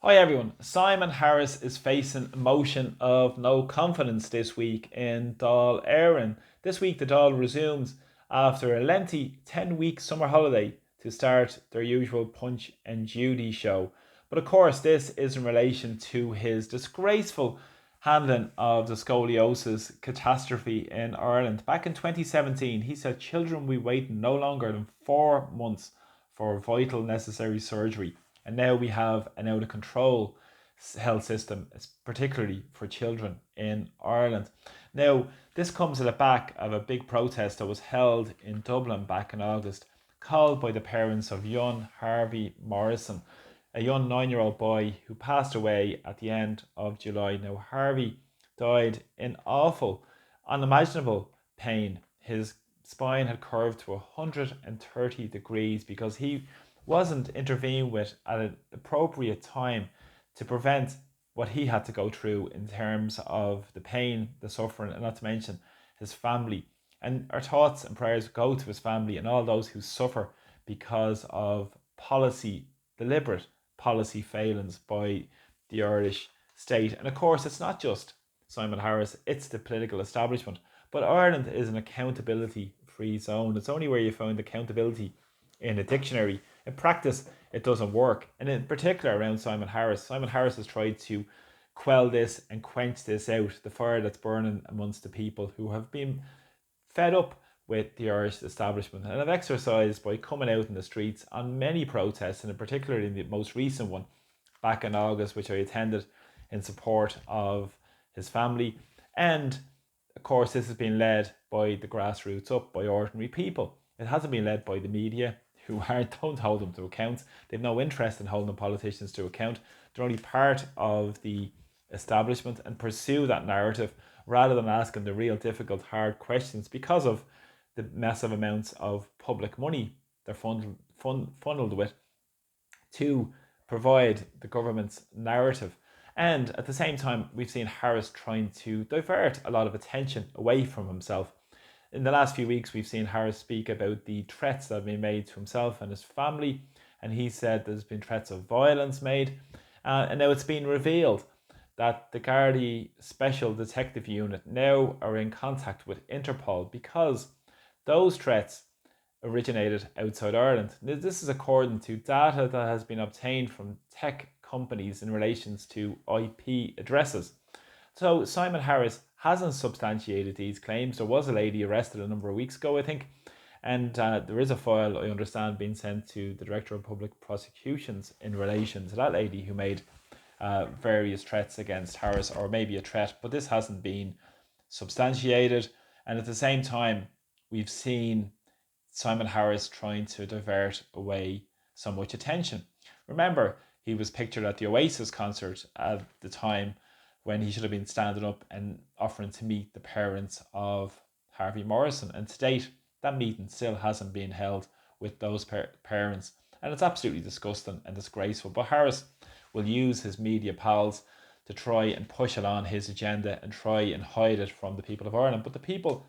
Hi everyone. Simon Harris is facing a motion of no confidence this week in Dáil Éireann. This week the Dáil resumes after a lengthy 10-week summer holiday to start their usual Punch and Judy show. But of course this is in relation to his disgraceful handling of the scoliosis catastrophe in Ireland. Back in 2017 he said children will be waiting no longer than 4 months for vital necessary surgery. And now we have an out of control health system, particularly for children in Ireland. Now, this comes at the back of a big protest that was held in Dublin back in August, called by the parents of young Harvey Morrison, a young 9-year-old boy who passed away at the end of July. Now, Harvey died in awful, unimaginable pain. His spine had curved to 130 degrees because he wasn't intervened with at an appropriate time to prevent what he had to go through in terms of the pain, the suffering, and not to mention his family. And our thoughts and prayers go to his family and all those who suffer because of deliberate policy failings by the Irish state. And of course, it's not just Simon Harris, it's the political establishment. But Ireland is an accountability free zone. It's only where you find accountability in a dictionary. In practice, it doesn't work. And in particular, around Simon Harris, Simon Harris has tried to quell this and quench this out, the fire that's burning amongst the people who have been fed up with the Irish establishment and have exercised by coming out in the streets on many protests, and in particular in the most recent one back in August, which I attended in support of his family. And of course, this has been led by the grassroots up, by ordinary people. It hasn't been led by the media, who don't hold them to account. They've no interest in holding politicians to account. They're only part of the establishment and pursue that narrative rather than asking the real difficult, hard questions because of the massive amounts of public money they're funneled with to provide the government's narrative. And at the same time, we've seen Harris trying to divert a lot of attention away from himself. In the last few weeks, we've seen Harris speak about the threats that have been made to himself and his family, and he said there's been threats of violence made. And now it's been revealed that the Gardaí Special Detective Unit now are in contact with Interpol because those threats originated outside Ireland. This is according to data that has been obtained from tech companies in relations to IP addresses. So Simon Harris hasn't substantiated these claims. There was a lady arrested a number of weeks ago, I think, and there is a file, I understand, being sent to the Director of Public Prosecutions in relation to that lady who made various threats against Harris, or maybe a threat, but this hasn't been substantiated. And at the same time, we've seen Simon Harris trying to divert away so much attention. Remember, he was pictured at the Oasis concert at the time when he should have been standing up and offering to meet the parents of Harvey Morrison. And to date, that meeting still hasn't been held with those parents. And it's absolutely disgusting and disgraceful. But Harris will use his media pals to try and push it on his agenda and try and hide it from the people of Ireland. But the people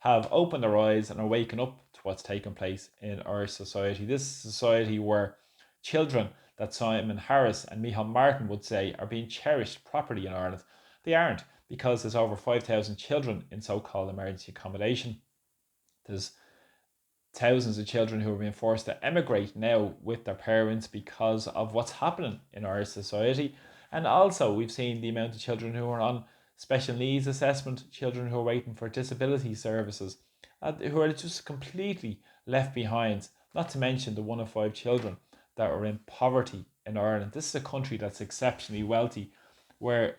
have opened their eyes and are waking up to what's taking place in our society. This society where children that Simon Harris and Micheál Martin would say are being cherished property in Ireland. They aren't, because there's over 5,000 children in so-called emergency accommodation. There's thousands of children who are being forced to emigrate now with their parents because of what's happening in our society. And also we've seen the amount of children who are on special needs assessment, children who are waiting for disability services, who are just completely left behind, not to mention the 1 in 5 children that are in poverty in Ireland. This is a country that's exceptionally wealthy, where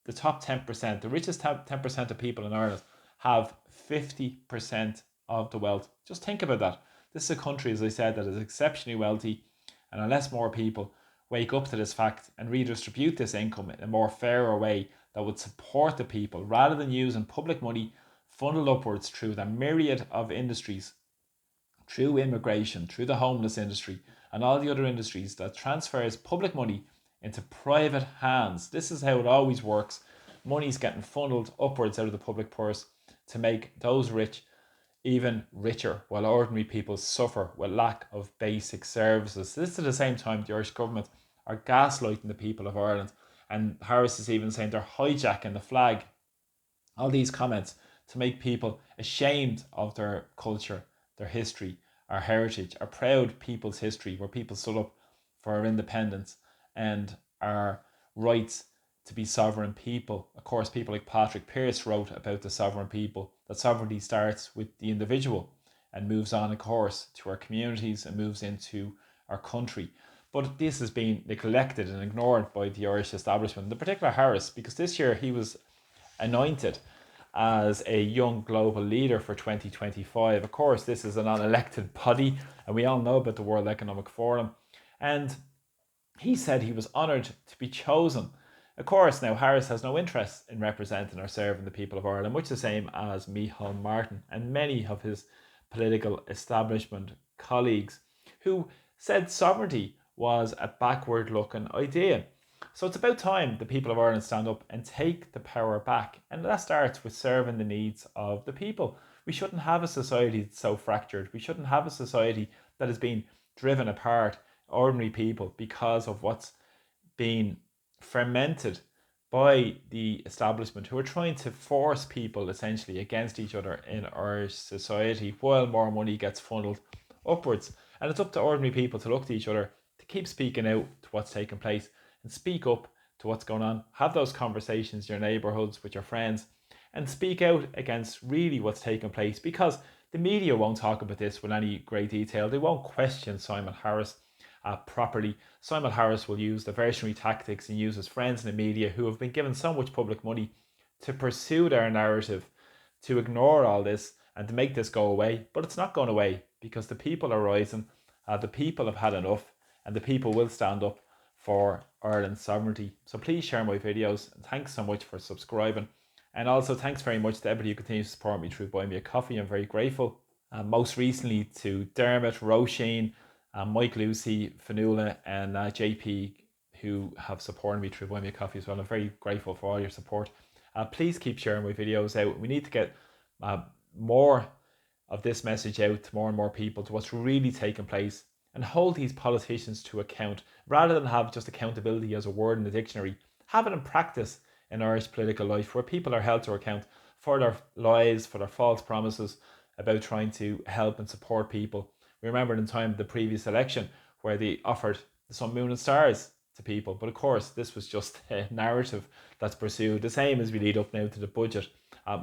the top 10%, the richest 10% of people in Ireland have 50% of the wealth. Just think about that. This is a country, as I said, that is exceptionally wealthy, and unless more people wake up to this fact and redistribute this income in a more fairer way that would support the people, rather than using public money funneled upwards through the myriad of industries, through immigration, through the homeless industry, and all the other industries that transfers public money into private hands. This is how it always works. Money's getting funneled upwards out of the public purse to make those rich even richer, while ordinary people suffer with lack of basic services. This, at the same time, the Irish government are gaslighting the people of Ireland. And Harris is even saying they're hijacking the flag. All these comments to make people ashamed of their culture, their history, our heritage, our proud people's history, where people stood up for our independence and our rights to be sovereign people. Of course, people like Patrick Pearse wrote about the sovereign people, that sovereignty starts with the individual and moves on, of course, to our communities and moves into our country. But this has been neglected and ignored by the Irish establishment, in particular Harris, because this year he was anointed as a young global leader for 2025. Of course, this is a non-elected body, and we all know about the World Economic Forum. And he said he was honoured to be chosen. Of course, now Harris has no interest in representing or serving the people of Ireland, much the same as Micheál Martin and many of his political establishment colleagues, who said sovereignty was a backward looking idea. So it's about time the people of Ireland stand up and take the power back. And that starts with serving the needs of the people. We shouldn't have a society that's so fractured. We shouldn't have a society that has been driven apart, ordinary people, because of what's been fermented by the establishment, who are trying to force people essentially against each other in Irish society while more money gets funneled upwards. And it's up to ordinary people to look to each other, to keep speaking out to what's taking place and speak up to what's going on. Have those conversations in your neighbourhoods with your friends and speak out against really what's taking place, because the media won't talk about this with any great detail. They won't question Simon Harris properly. Simon Harris will use diversionary tactics and use his friends in the media, who have been given so much public money, to pursue their narrative, to ignore all this and to make this go away. But it's not going away, because the people are rising, the people have had enough, and the people will stand up for Ireland's sovereignty. So please share my videos, and thanks so much for subscribing. And also thanks very much to everybody who continues to support me through buying me a coffee. I'm very grateful. Most recently to Dermot, Roisin, Mike Lucy, Fanula, and JP, who have supported me through buying me a coffee as well. I'm very grateful for all your support. Please keep sharing my videos out. We need to get more of this message out to more and more people, to what's really taking place, and hold these politicians to account, rather than have just accountability as a word in the dictionary. Have it in practice in Irish political life, where people are held to account for their lies, for their false promises about trying to help and support people. We remember in time of the previous election where they offered the sun, moon and stars to people, but of course this was just a narrative that's pursued, the same as we lead up now to the budget.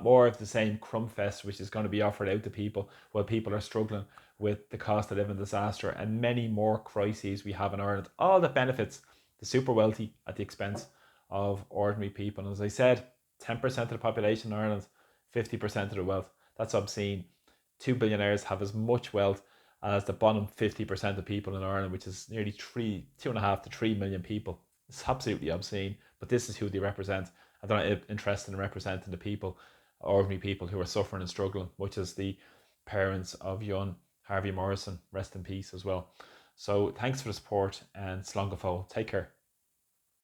More of the same crumbfest which is going to be offered out to people while people are struggling with the cost of living disaster and many more crises we have in Ireland. All that benefits the super wealthy at the expense of ordinary people. And as I said, 10% of the population in Ireland, 50% of the wealth. That's obscene. 2 billionaires have as much wealth as the bottom 50% of people in Ireland, which is nearly 2.5 to 3 million people. It's absolutely obscene, but this is who they represent. And they're not interested in representing the people, ordinary people who are suffering and struggling, which is the parents of young Harvey Morrison, rest in peace as well. So thanks for the support, and slán go fóill. Take care.